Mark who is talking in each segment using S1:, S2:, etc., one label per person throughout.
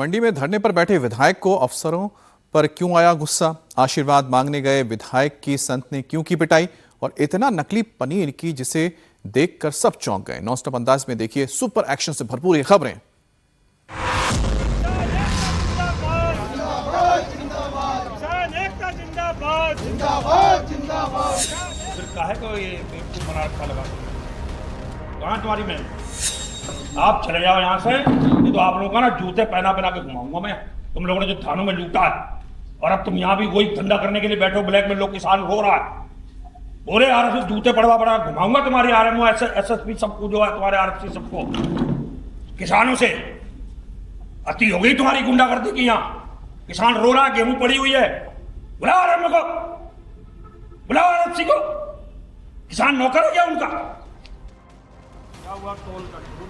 S1: मंडी में धरने पर बैठे विधायक को अफसरों पर क्यों आया गुस्सा? आशीर्वाद मांगने गए विधायक की संत ने क्यों की पिटाई? और इतना नकली पनीर की जिसे देखकर सब चौंक गए। नॉनस्टॉप अंदाज में देखिए सुपर एक्शन से भरपूर ये खबरें।
S2: कहाँ तुम्हारी मैं? आप चले जाओ यहाँ से, नहीं तो आप लोगों का ना जूते पहना के घुमाऊंगा मैं। तुम लोगों ने जो थानों में लूटा है, और अब तुम यहाँ भी वही धंधा करने के लिए बैठो। ब्लैक में लोग किसान रो रहा है, बोले आरएसएस जूते पड़वा घुमाऊंगा तुम्हारी आरएमओ एसएसपी सबको, जो है तुम्हारे आरएसपी सबको। किसानों से अति हो गई तुम्हारी गुंडागर्दी की। यहाँ किसान रो रहा है, गेहूं पड़ी हुई है। बुलाओ आरएमओ को, बुलाओ आरएसपी को। किसान नौकर है क्या उनका?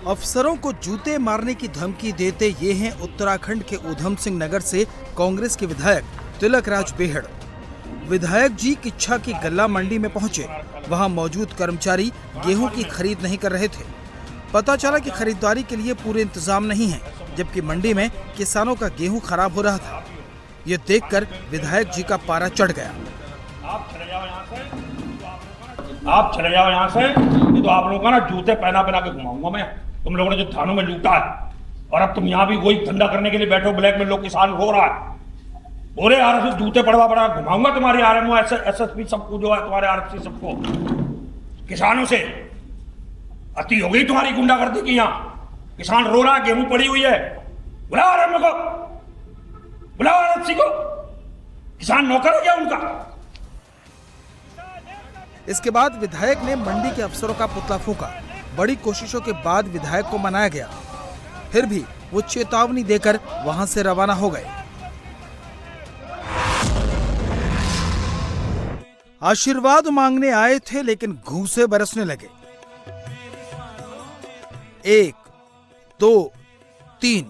S3: अफसरों को जूते मारने की धमकी देते ये हैं उत्तराखंड के ऊधम सिंह नगर से कांग्रेस के विधायक तिलक राज बेहड़। विधायक जी किच्छा की गल्ला मंडी में पहुंचे। वहां मौजूद कर्मचारी गेहूं की खरीद नहीं कर रहे थे। पता चला कि खरीदारी के लिए पूरे इंतजाम नहीं है, जबकि मंडी में किसानों का गेहूं खराब हो रहा था। ये देखकर विधायक जी का पारा चढ़ गया।
S2: आप चले जाओ यहाँ से, नहीं तो आप लोगों का ना जूते पहना के घुमाऊंगा मैं। तुम लोगों ने जो थानों में लूटा है, और अब तुम यहाँ भी वही धंधा करने के लिए बैठो। ब्लैक में लोग किसान रो रहा है, बोले आरएसएस जूते पड़वा घुमाऊंगा तुम्हारी आरएमओ एसएसपी सबको, जो है तुम्हारे आरएसपी सबको। किसानों से अति हो गई तुम्हारी गुंडागर्दी की। यहाँ किसान रो रहा है, गेहूं पड़ी हुई है। बुलाओ आरएमओ को, बुलाओ आरएसपी को। किसान नौकर है क्या उनका?
S3: इसके बाद विधायक ने मंडी के अफसरों का पुतला फूंका। बड़ी कोशिशों के बाद विधायक को मनाया गया, फिर भी वो चेतावनी देकर वहां से रवाना हो गए। आशीर्वाद मांगने आए थे, लेकिन घूंसे बरसने लगे। 1, 2, 3।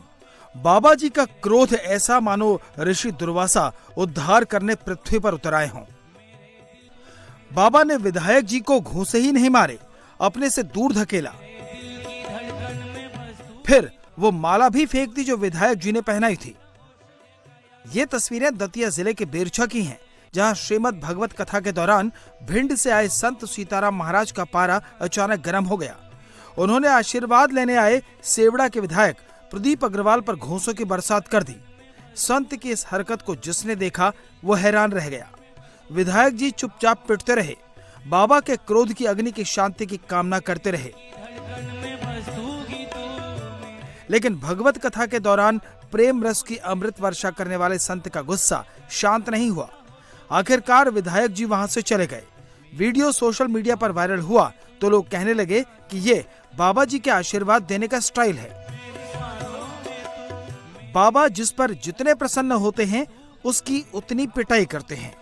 S3: बाबा जी का क्रोध ऐसा मानो ऋषि दुर्वासा उद्धार करने पृथ्वी पर उतर आए हों। बाबा ने विधायक जी को घूंसे ही नहीं मारे, अपने से दूर धकेला। फिर वो माला भी फेंक दी जो विधायक जी ने पहनाई थी। ये तस्वीरें दतिया जिले के बेरछा की हैं, जहां श्रीमद् भगवत कथा के दौरान भिंड से आए संत सीताराम महाराज का पारा अचानक गर्म हो गया। उन्होंने आशीर्वाद लेने आए सेवड़ा के विधायक प्रदीप अग्रवाल पर घूंसों की बरसात कर दी। संत की इस हरकत को जिसने देखा वो हैरान रह गया। विधायक जी चुपचाप पिटते रहे, बाबा के क्रोध की अग्नि की शांति की कामना करते रहे। लेकिन भगवत कथा के दौरान प्रेम रस की अमृत वर्षा करने वाले संत का गुस्सा शांत नहीं हुआ। आखिरकार विधायक जी वहां से चले गए। वीडियो सोशल मीडिया पर वायरल हुआ तो लोग कहने लगे कि ये बाबा जी के आशीर्वाद देने का स्टाइल है। बाबा जिस पर जितने प्रसन्न होते हैं, उसकी उतनी पिटाई करते हैं।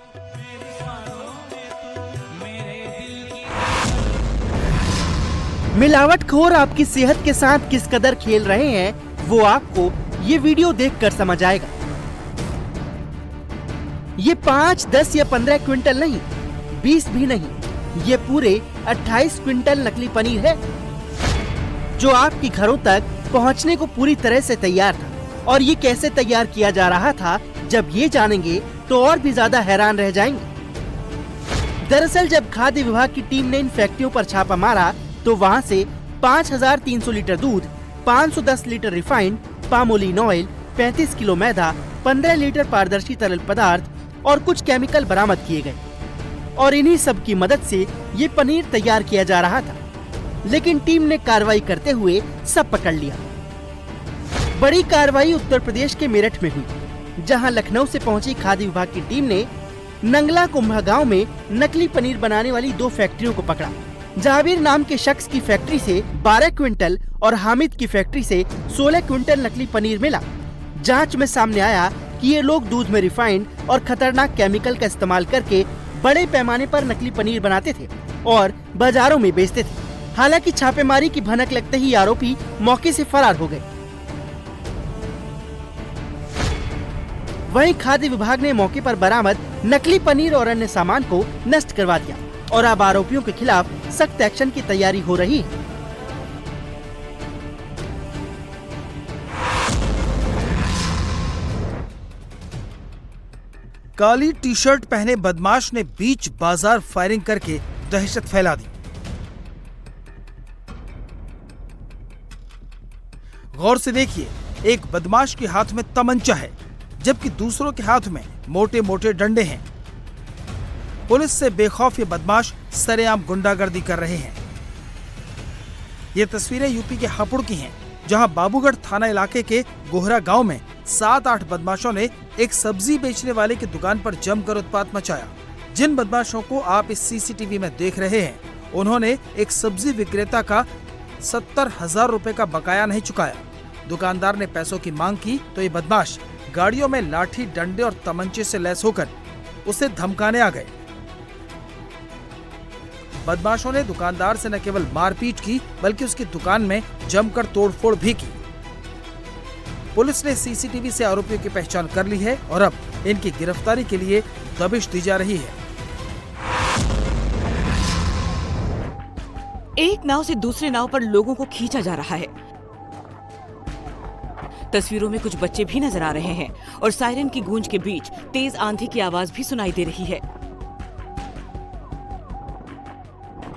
S4: मिलावटखोर आपकी सेहत के साथ किस कदर खेल रहे हैं, वो आपको ये वीडियो देखकर समझ आएगा। ये 5, 10 या 15 क्विंटल नहीं, 20 भी नहीं, ये पूरे 28 क्विंटल नकली पनीर है, जो आपके घरों तक पहुंचने को पूरी तरह से तैयार था। और ये कैसे तैयार किया जा रहा था, जब ये जानेंगे तो और भी ज्यादा हैरान रह जाएंगे। दरअसल जब खाद्य विभाग की टीम ने इन फैक्ट्रियों पर छापा मारा, तो वहां से 5300 लीटर दूध, 510 litre refined palmolein oil, 35 kilo मैदा, 15 लीटर पारदर्शी तरल पदार्थ और कुछ केमिकल बरामद किए गए। और इन्हीं सब की मदद से ये पनीर तैयार किया जा रहा था। लेकिन टीम ने कार्रवाई करते हुए सब पकड़ लिया। बड़ी कार्रवाई उत्तर प्रदेश के मेरठ में हुई, जहां लखनऊ से पहुंची खाद्य विभाग की टीम ने नंगला कुंभा गांव में नकली पनीर बनाने वाली 2 फैक्ट्रियों को पकड़ा। जाबिर नाम के शख्स की फैक्ट्री से 12 क्विंटल और हामिद की फैक्ट्री से 16 क्विंटल नकली पनीर मिला। जांच में सामने आया कि ये लोग दूध में रिफाइंड और खतरनाक केमिकल का इस्तेमाल करके बड़े पैमाने पर नकली पनीर बनाते थे और बाजारों में बेचते थे। हालांकि छापेमारी की भनक लगते ही आरोपी मौके से फरार हो गए। वहीं खाद्य विभाग ने मौके पर बरामद नकली पनीर और अन्य सामान को नष्ट करवा दिया और अब आरोपियों के खिलाफ सख्त एक्शन की तैयारी हो रही है।
S3: काली टी शर्ट पहने बदमाश ने बीच बाजार फायरिंग करके दहशत फैला दी। गौर से देखिए, एक बदमाश के हाथ में तमंचा है जबकि दूसरों के हाथ में मोटे मोटे डंडे हैं। पुलिस से बेखौफ ये बदमाश सरेआम गुंडागर्दी कर रहे हैं। ये तस्वीरें यूपी के हापुड़ की हैं, जहां बाबूगढ़ थाना इलाके के गोहरा गांव में 7-8 बदमाशों ने एक सब्जी बेचने वाले की दुकान पर जमकर उत्पात मचाया। जिन बदमाशों को आप इस सीसीटीवी में देख रहे हैं, उन्होंने एक सब्जी विक्रेता का 70,000 रुपए का बकाया नहीं चुकाया। दुकानदार ने पैसों की मांग की तो ये बदमाश गाड़ियों में लाठी, डंडे और तमंचे से लैस होकर उसे धमकाने आ गए। बदमाशों ने दुकानदार से न केवल मारपीट की बल्कि उसकी दुकान में जमकर तोड़फोड़ भी की। पुलिस ने सीसीटीवी से आरोपियों की पहचान कर ली है और अब इनकी गिरफ्तारी के लिए दबिश दी जा रही है।
S5: एक नाव से दूसरे नाव पर लोगों को खींचा जा रहा है। तस्वीरों में कुछ बच्चे भी नजर आ रहे हैं और सायरन की गूंज के बीच तेज आंधी की आवाज भी सुनाई दे रही है।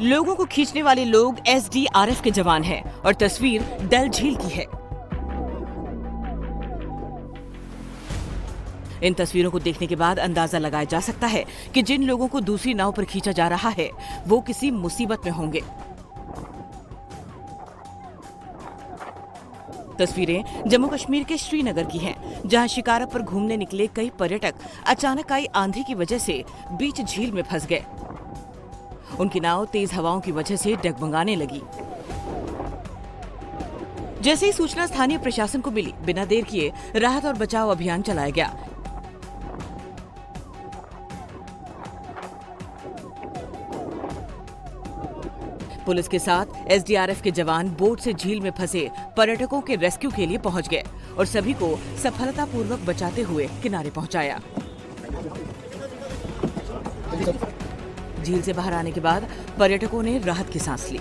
S5: लोगों को खींचने वाले लोग SDRF के जवान हैं और तस्वीर डल झील की है। इन तस्वीरों को देखने के बाद अंदाजा लगाया जा सकता है कि जिन लोगों को दूसरी नाव पर खींचा जा रहा है वो किसी मुसीबत में होंगे। तस्वीरें जम्मू कश्मीर के श्रीनगर की हैं, जहां शिकारा पर घूमने निकले कई पर्यटक अचानक आई आंधी की वजह से बीच झील में फंस गए। उनकी नाव तेज हवाओं की वजह से डगमगाने लगी। जैसे ही सूचना स्थानीय प्रशासन को मिली, बिना देर किए राहत और बचाव अभियान चलाया गया। पुलिस के साथ SDRF के जवान बोट से झील में फंसे पर्यटकों के रेस्क्यू के लिए पहुंच गए और सभी को सफलतापूर्वक बचाते हुए किनारे पहुंचाया। झील से बाहर आने के बाद पर्यटकों ने राहत की सांस ली।